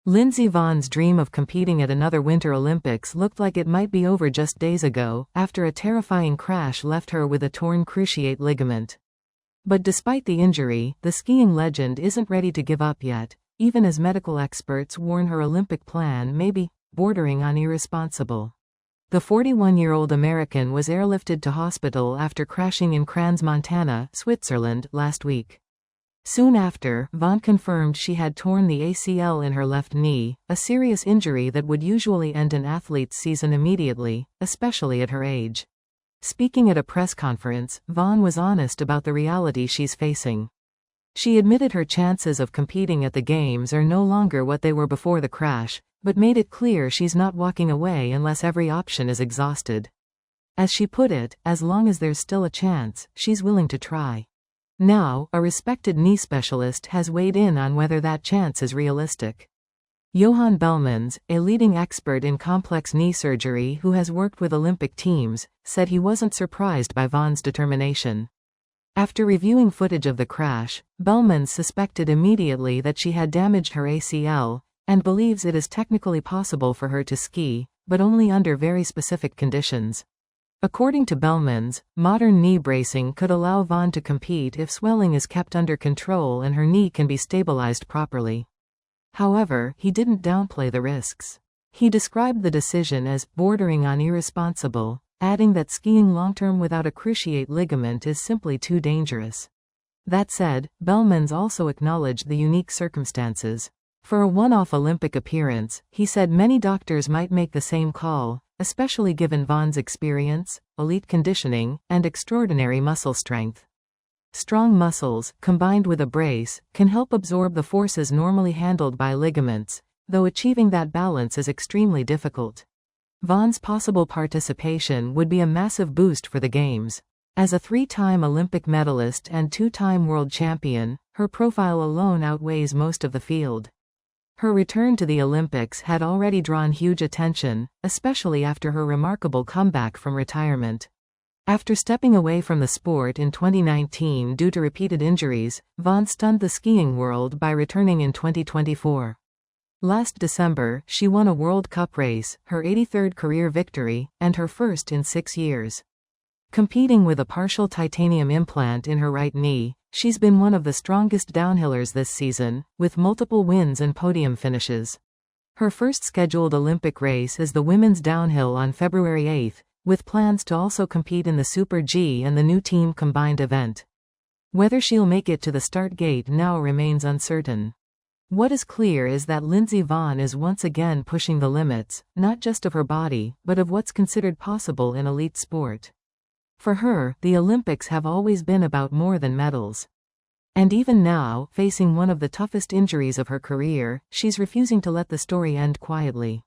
Lindsey Vonn's dream of competing at another Winter Olympics looked like it might be over just days ago, after a terrifying crash left her with a torn cruciate ligament. But despite the injury, the skiing legend isn't ready to give up yet, even as medical experts warn her Olympic plan may be bordering on irresponsible. The 41-year-old American was airlifted to hospital after crashing in Crans, Montana, Switzerland, last week. Soon after, Vonn confirmed she had torn the ACL in her left knee, a serious injury that would usually end an athlete's season immediately, especially at her age. Speaking at a press conference, Vonn was honest about the reality she's facing. She admitted her chances of competing at the Games are no longer what they were before the crash, but made it clear she's not walking away unless every option is exhausted. As she put it, as long as there's still a chance, she's willing to try. Now, a respected knee specialist has weighed in on whether that chance is realistic. Johan Belmans, a leading expert in complex knee surgery who has worked with Olympic teams, said he wasn't surprised by Vonn's determination. After reviewing footage of the crash, Belmans suspected immediately that she had damaged her ACL, and believes it is technically possible for her to ski, but only under very specific conditions. According to Belmans, modern knee bracing could allow Vonn to compete if swelling is kept under control and her knee can be stabilized properly. However, he didn't downplay the risks. He described the decision as bordering on irresponsible, adding that skiing long-term without a cruciate ligament is simply too dangerous. That said, Belmans also acknowledged the unique circumstances. For a one-off Olympic appearance, he said many doctors might make the same call, especially given Vonn's experience, elite conditioning, and extraordinary muscle strength. Strong muscles, combined with a brace, can help absorb the forces normally handled by ligaments, though achieving that balance is extremely difficult. Vonn's possible participation would be a massive boost for the Games. As a three-time Olympic medalist and two-time world champion, her profile alone outweighs most of the field. Her return to the Olympics had already drawn huge attention, especially after her remarkable comeback from retirement. After stepping away from the sport in 2019 due to repeated injuries, Vonn stunned the skiing world by returning in 2024. Last December, she won a World Cup race, her 83rd career victory, and her first in 6 years. Competing with a partial titanium implant in her right knee, she's been one of the strongest downhillers this season, with multiple wins and podium finishes. Her first scheduled Olympic race is the women's downhill on February 8, with plans to also compete in the Super G and the new team combined event. Whether she'll make it to the start gate now remains uncertain. What is clear is that Lindsey Vonn is once again pushing the limits, not just of her body, but of what's considered possible in elite sport. For her, the Olympics have always been about more than medals. And even now, facing one of the toughest injuries of her career, she's refusing to let the story end quietly.